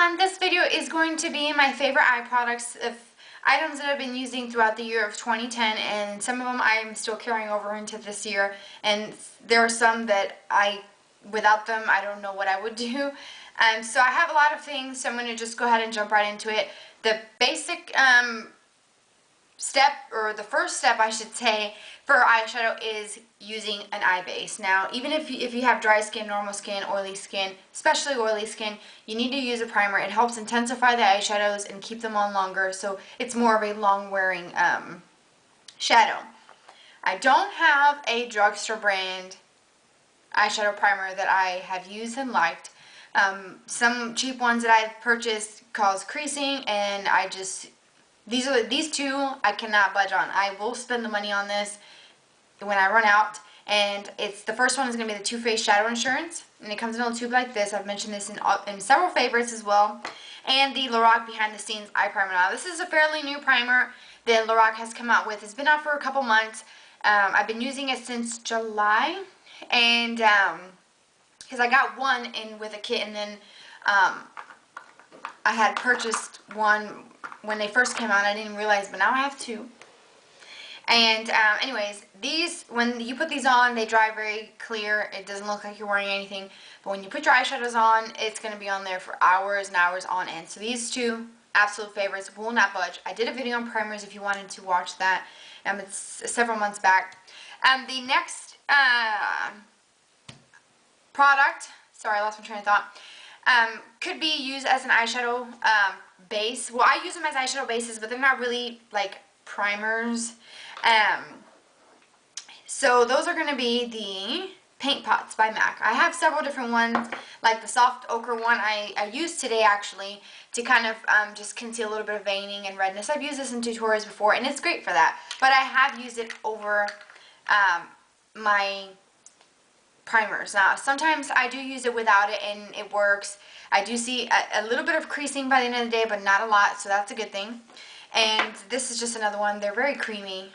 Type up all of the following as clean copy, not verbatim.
everyone, this video is going to be my favorite eye products of items that I've been using throughout the year of 2010, and some of them I'm still carrying over into this year, and there are some that without them I don't know what I would do. So I have a lot of things, so I'm going to just go ahead and jump right into it. The basic step, or the first step I should say, for eyeshadow is using an eye base. Now, even if you have dry skin, normal skin, oily skin, especially oily skin, you need to use a primer. It helps intensify the eyeshadows and keep them on longer, so it's more of a long wearing shadow. I don't have a drugstore brand eyeshadow primer that I have used and liked. Some cheap ones that I've purchased cause creasing, and these two I cannot budge on. I will spend the money on this when I run out, and the first one is going to be the Too Faced Shadow Insurance, and it comes in a little tube like this. I've mentioned this in several favorites as well. And the Lorac Behind the Scenes Eye Primer. Now, this is a fairly new primer that Lorac has come out with. It's been out for a couple months. I've been using it since July, and because I got one in with a kit, and then I had purchased one when they first came out. I didn't realize, but now I have two. And anyways, these, when you put these on, they dry very clear. It doesn't look like you're wearing anything. But when you put your eyeshadows on, it's going to be on there for hours and hours on end. So these two, absolute favorites, will not budge. I did a video on primers if you wanted to watch that. It's several months back. The next product, sorry, I lost my train of thought, could be used as an eyeshadow base. Well, I use them as eyeshadow bases, but they're not really like primers. So those are going to be the Paint Pots by MAC. I have several different ones, like the soft ochre one I used today actually to kind of just conceal a little bit of veining and redness. I've used this in tutorials before, and it's great for that, but I have used it over my primers. Now, sometimes I do use it without it, and it works. I do see a little bit of creasing by the end of the day, but not a lot, so that's a good thing. And this is just another one. They're very creamy.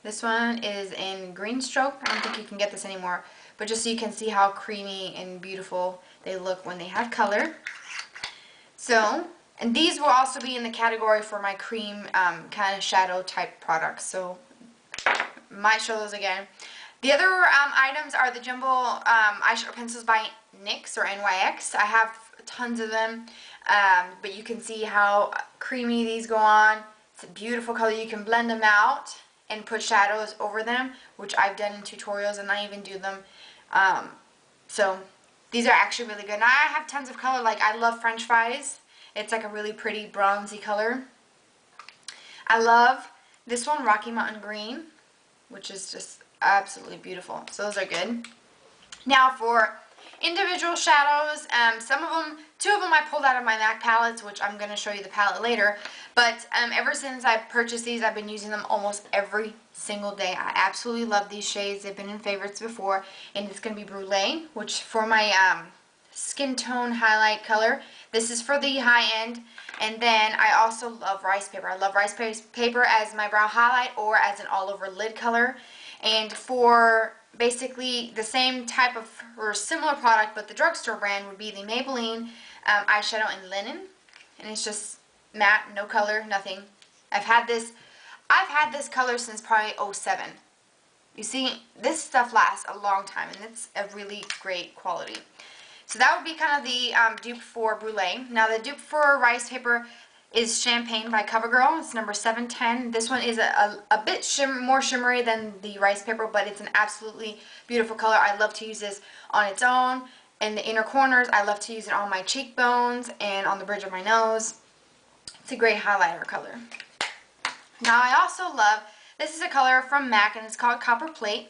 This one is in Green Stroke. I don't think you can get this anymore, but just so you can see how creamy and beautiful they look when they have color. So, and these will also be in the category for my cream kind of shadow type products, so might show those again. The other items are the Jumbo eyeshadow pencils by NYX or NYX. I have tons of them, but you can see how creamy these go on. It's a beautiful color. You can blend them out and put shadows over them, which I've done in tutorials, and I even do them. So these are actually really good. Now, I have tons of color. Like, I love French Fries. It's like a really pretty bronzy color. I love this one, Rocky Mountain Green, which is just absolutely beautiful. So those are good. Now, for individual shadows, two of them I pulled out of my MAC palettes, which I'm going to show you the palette later, but ever since I purchased these, I've been using them almost every single day. I absolutely love these shades. They've been in favorites before, and it's going to be Brulee, which for my skin tone highlight color. This is for the high end, and then I also love Rice Paper. I love Rice Paper as my brow highlight or as an all-over lid color, and for basically the same type of, or similar product, but the drugstore brand would be the Maybelline eyeshadow in Linen, and it's just matte, no color, nothing. I've had this color since probably 07. You see, this stuff lasts a long time, and it's a really great quality. So that would be kind of the dupe for Brulee. Now, the dupe for Rice Paper is Champagne by CoverGirl. It's number 710. This one is a bit more shimmery than the Rice Paper, but it's an absolutely beautiful color. I love to use this on its own in the inner corners. I love to use it on my cheekbones and on the bridge of my nose. It's a great highlighter color. Now, I also love, this is a color from MAC, and it's called Copper Plate.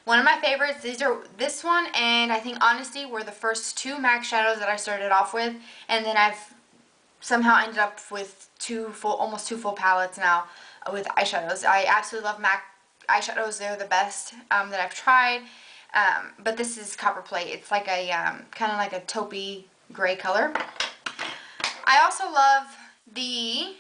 One of my favorites, this one and I think Honesty were the first two MAC shadows that I started off with, and then I've somehow ended up with almost two full palettes now with eyeshadows. I absolutely love MAC eyeshadows. They're the best that I've tried. But this is Copper Plate. It's like a kind of like a taupey gray color. I also love the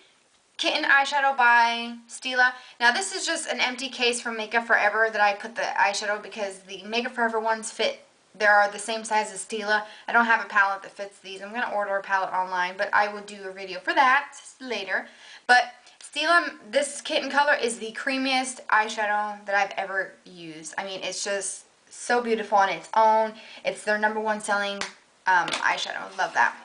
Kitten eyeshadow by Stila. Now, this is just an empty case from Makeup Forever that I put the eyeshadow, because the Makeup Forever ones fit They are the same size as Stila. I don't have a palette that fits these. I'm going to order a palette online, but I will do a video for that later. But Stila, this kitten color is the creamiest eyeshadow that I've ever used. I mean, it's just so beautiful on its own. It's their #1 selling eyeshadow. Love that.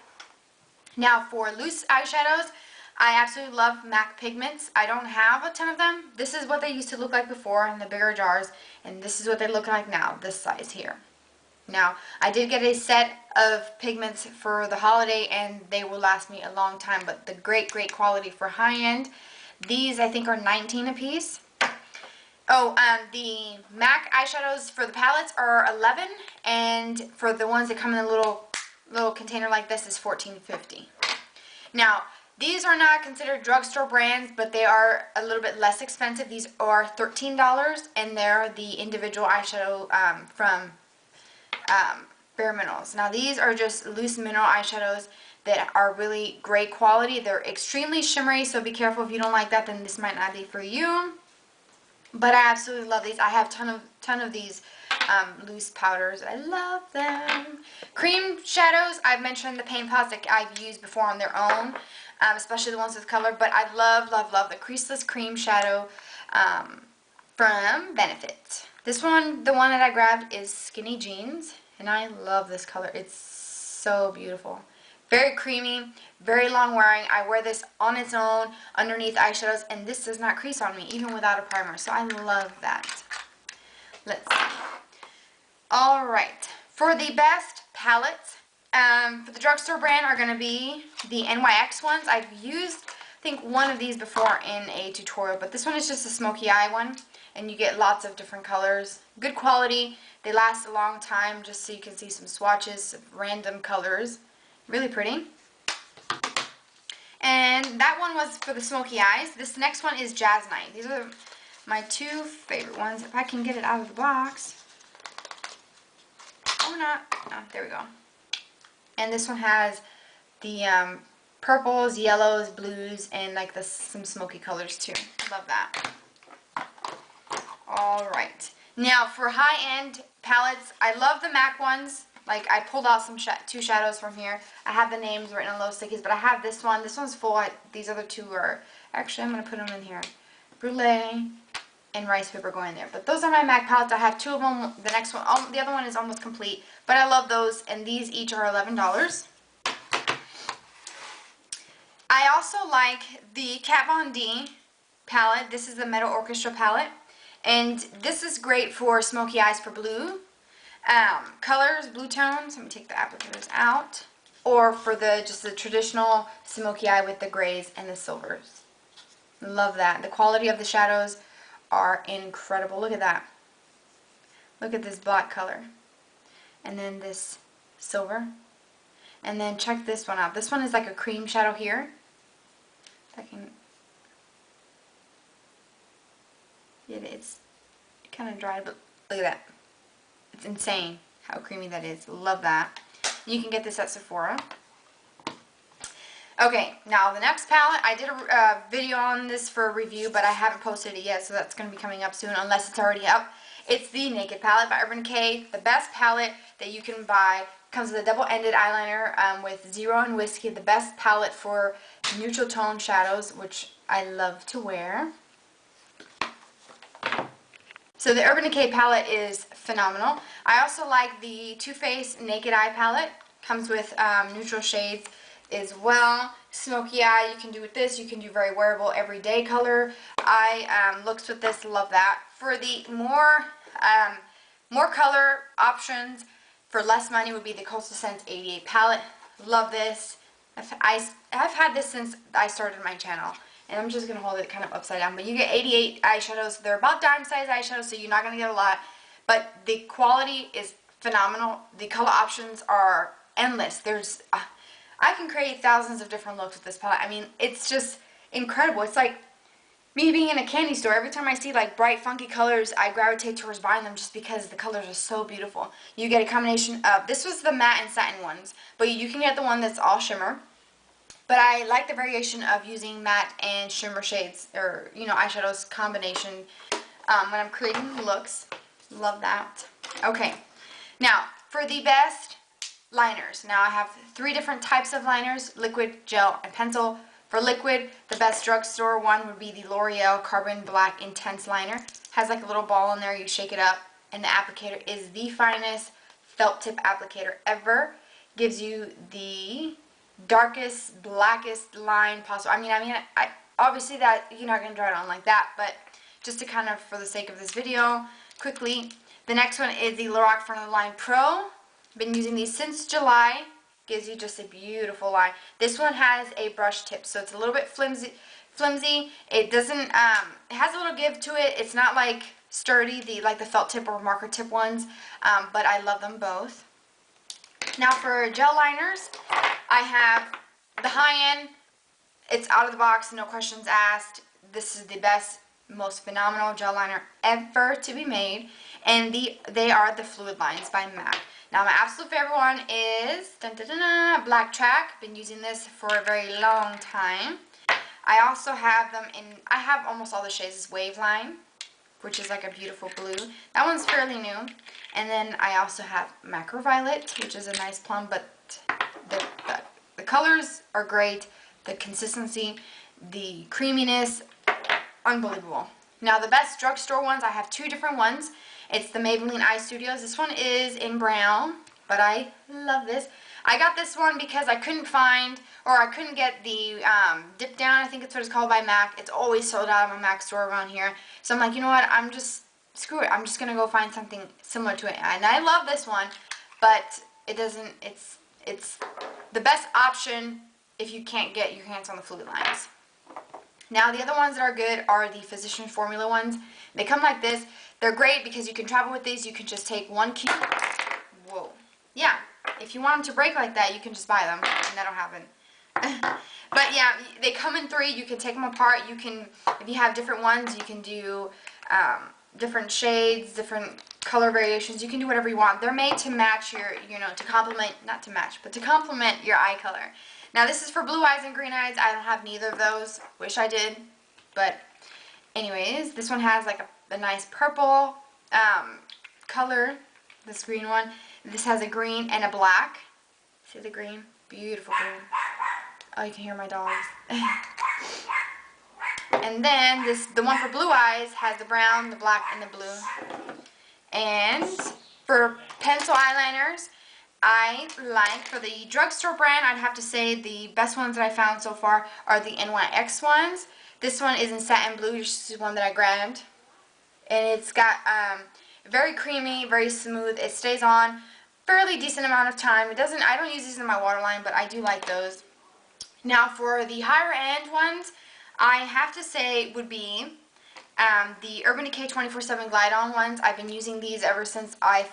Now for loose eyeshadows, I absolutely love MAC pigments. I don't have a ton of them. This is what they used to look like before in the bigger jars, and this is what they look like now, this size here. Now, I did get a set of pigments for the holiday, and they will last me a long time, but the great quality for high-end. These, I think, are $19 a piece. Oh, the MAC eyeshadows for the palettes are $11, and for the ones that come in a little container like this is $14.50. Now, these are not considered drugstore brands, but they are a little bit less expensive. These are $13, and they're the individual eyeshadow from Bare Minerals. Now, these are just loose mineral eyeshadows that are really great quality. They're extremely shimmery, so be careful if you don't like that, then this might not be for you. But I absolutely love these. I have ton of these loose powders. I love them. Cream shadows, I've mentioned the paint pots that I've used before on their own, especially the ones with color. But I love the Creaseless Cream Shadow from Benefit. This one, the one that I grabbed, is Skinny Jeans, and I love this color. It's so beautiful. Very creamy, very long wearing. I wear this on its own underneath eyeshadows, and this does not crease on me, even without a primer. So I love that. Let's see. Alright, for the best palettes, for the drugstore brand are going to be the NYX ones. I've used, I think, one of these before in a tutorial, but this one is just a smoky eye one, and you get lots of different colors. Good quality. They last a long time, just so you can see some swatches of random colors. Really pretty. And that one was for the smoky eyes. This next one is Jazz Night. These are my two favorite ones. If I can get it out of the box. Or not. Oh, there we go. And this one has the purples, yellows, blues, and like some smoky colors too. Love that. Alright. Now for high-end palettes, I love the MAC ones. Like, I pulled out some two shadows from here. I have the names written on little stickies, but I have this one. This one's full. These other two are... Actually, I'm going to put them in here. Brulee and Rice Paper go in there. But those are my MAC palettes. I have two of them. The next one, the other one is almost complete. But I love those, and these each are $11. I also like the Kat Von D palette. This is the Metal Orchestra palette. And this is great for smoky eyes for blue. Colors, blue tones, let me take the applicators out, or for just the traditional smoky eye with the grays and the silvers. Love that. The quality of the shadows are incredible. Look at that. Look at this black color. And then this silver. And then check this one out. This one is like a cream shadow here. If I can... It's kind of dry, but look at that. It's insane how creamy that is. Love that. You can get this at Sephora. Okay, now the next palette, I did a video on this for a review, but I haven't posted it yet, so that's going to be coming up soon, unless it's already up. It's the Naked palette by Urban Decay. The best palette that you can buy. Comes with a double-ended eyeliner with Zero and Whiskey. The best palette for neutral tone shadows, which I love to wear. So the Urban Decay palette is phenomenal. I also like the Too Faced Naked Eye palette. Comes with neutral shades as well. Smoky eye you can do with this. You can do very wearable everyday color. Looks with this, love that. For the more color options for less money would be the Coastal Scents 88 palette. Love this. I've had this since I started my channel. And I'm just going to hold it kind of upside down. But you get 88 eyeshadows. They're about dime-sized eyeshadows, so you're not going to get a lot. But the quality is phenomenal. The color options are endless. There's, I can create thousands of different looks with this palette. I mean, it's just incredible. It's like me being in a candy store. Every time I see like bright, funky colors, I gravitate towards buying them just because the colors are so beautiful. You get a combination of, this was the matte and satin ones, but you can get the one that's all shimmer. But I like the variation of using matte and shimmer shades, or, you know, eyeshadows combination when I'm creating looks. Love that. Okay. Now, for the best liners. Now I have 3 different types of liners: liquid, gel, and pencil. For liquid, the best drugstore one would be the L'Oreal Carbon Black Intense Liner. Has like a little ball in there, you shake it up, and the applicator is the finest felt tip applicator ever. Gives you the darkest, blackest line possible. I obviously that you're not going to draw it on like that, but just to kind of, for the sake of this video, quickly. The next one is the Lorac Front of the Line Pro. Been using these since July. Gives you just a beautiful line. This one has a brush tip, so it's a little bit flimsy. It doesn't, it has a little give to it. It's not like sturdy, like the felt tip or marker tip ones, but I love them both. Now for gel liners, I have the high end. It's out of the box, no questions asked. This is the best, most phenomenal gel liner ever to be made, and they are the Fluid Lines by MAC. Now my absolute favorite one is Black Track. Been using this for a very long time. I also have them in, I have almost all the shades. This Wave Line, which is like a beautiful blue. That one's fairly new. And then I also have Macro Violet, which is a nice plum, but the colors are great. The consistency, the creaminess, unbelievable. Now the best drugstore ones, I have 2 different ones. It's the Maybelline Eye Studios. This one is in brown, but I love this. I got this one because I couldn't find, or I couldn't get the Dip Down, I think it's what it's called, by MAC. It's always sold out of my MAC store around here. So I'm like, you know what, screw it. I'm just going to go find something similar to it. And I love this one, but it's the best option if you can't get your hands on the Fluid Lines. Now the other ones that are good are the Physician Formula ones. They come like this. They're great because you can travel with these. You can just take 1 cube. Whoa. Yeah. If you want them to break like that, you can just buy them, and that'll happen. But yeah, they come in 3. You can take them apart. You can, if you have different ones, you can do different shades, different color variations. You can do whatever you want. They're made to match your, to complement, not to match, but to complement your eye color. Now this is for blue eyes and green eyes. I don't have neither of those. Wish I did. But anyways, this one has like a nice purple color, this green one. This has a green and a black. See the green? Beautiful green. Oh, you can hear my dogs. And then the one for blue eyes has the brown, the black, and the blue. And for pencil eyeliners, I like, for the drugstore brand, I'd have to say the best ones that I found so far are the NYX ones. This one is in satin blue. This is one that I grabbed. And it's got very creamy, very smooth. It stays on fairly decent amount of time. I don't use these in my waterline, but I do like those. Now for the higher end ones, I have to say would be the Urban Decay 24/7 Glide On ones. I've been using these ever since I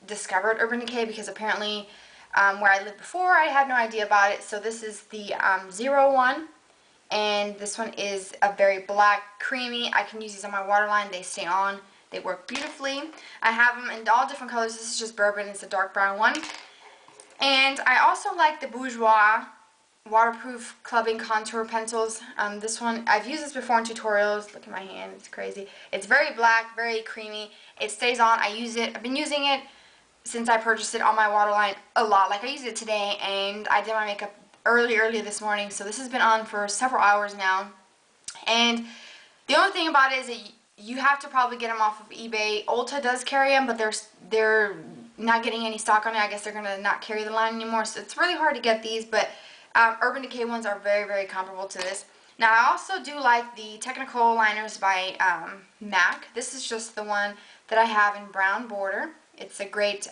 discovered Urban Decay, because apparently where I lived before, I had no idea about it. So this is the 01, and this one is a very black, creamy. I can use these on my waterline. They stay on. They work beautifully. I have them in all different colors. This is just bourbon. It's a dark brown one. And I also like the Bourjois waterproof clubbing contour pencils. This one, I've used this before in tutorials. Look at my hand. It's crazy. It's very black, very creamy. It stays on. I've been using it since I purchased it on my waterline a lot. Like, I used it today, and I did my makeup early this morning. So this has been on for several hours now. And the only thing about it is that you have to probably get them off of eBay. Ulta does carry them, but they're not getting any stock on it. I guess they're going to not carry the line anymore. So it's really hard to get these, but Urban Decay ones are very, very comparable to this. Now, I also do like the Technical liners by MAC. This is just the one that I have in brown border. It's a great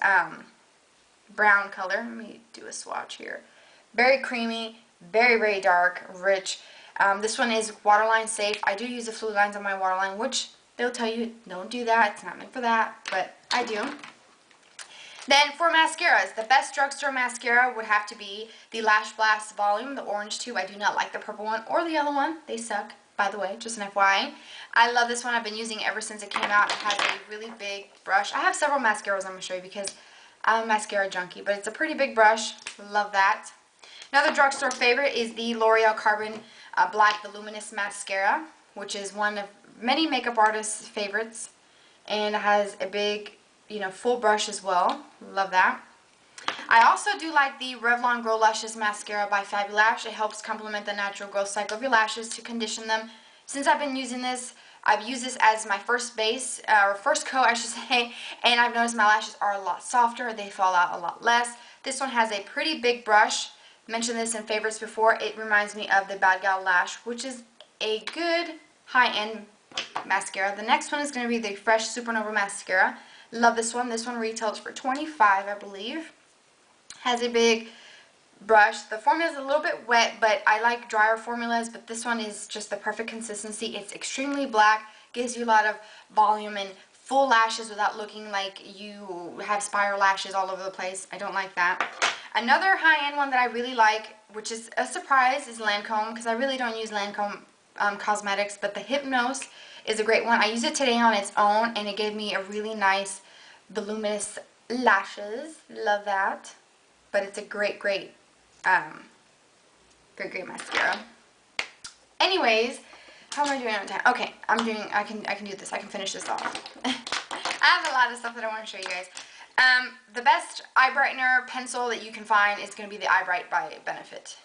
brown color. Let me do a swatch here. Very creamy, very, very dark, rich. This one is waterline safe. I do use the Fluid Lines on my waterline, which they'll tell you don't do that. It's not meant for that, but I do. Then for mascaras, the best drugstore mascara would have to be the Lash Blast Volume, the orange tube. I do not like the purple one or the yellow one. They suck, by the way, just an FYI. I love this one. I've been using it ever since it came out. It has a really big brush. I have several mascaras I'm going to show you because I'm a mascara junkie, but it's a pretty big brush. Love that. Another drugstore favorite is the L'Oreal Carbon Black Voluminous Mascara, which is one of many makeup artists' favorites. And it has a big you know, full brush as well. Love that. I also do like the Revlon Grow Lashes Mascara by Fabulash. It helps complement the natural growth cycle of your lashes to condition them. Since I've been using this, I've used this as my first base, or first coat I should say, and I've noticed my lashes are a lot softer. They fall out a lot less. This one has a pretty big brush. I mentioned this in favorites before. It reminds me of the Bad Gal Lash, which is a good high-end mascara. The next one is going to be the Fresh Supernova Mascara. Love this one. This one retails for $25, I believe. Has a big brush. The formula is a little bit wet, but I like drier formulas, but this one is just the perfect consistency. It's extremely black, gives you a lot of volume and full lashes without looking like you have spiral lashes all over the place. I don't like that. Another high-end one that I really like, which is a surprise, is Lancome, because I really don't use Lancome cosmetics, but the Hypnose is a great one. I used it today on its own, and it gave me a really nice voluminous lashes. Love that. But it's a great mascara. Anyways, how am I doing on time? Okay, I can do this. I can finish this off. I have a lot of stuff that I want to show you guys. The best eye brightener pencil that you can find is going to be the Eye Bright by Benefit.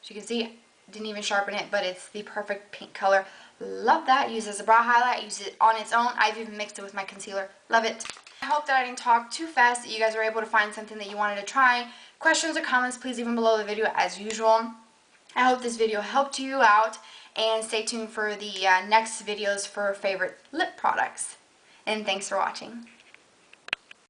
As you can see, didn't even sharpen it, but it's the perfect pink color. Love that. Use it as a brow highlight. Use it on its own. I've even mixed it with my concealer. Love it. I hope that I didn't talk too fast, that you guys were able to find something that you wanted to try. Questions or comments, please leave them below the video as usual. I hope this video helped you out, and stay tuned for the next videos for favorite lip products. And thanks for watching.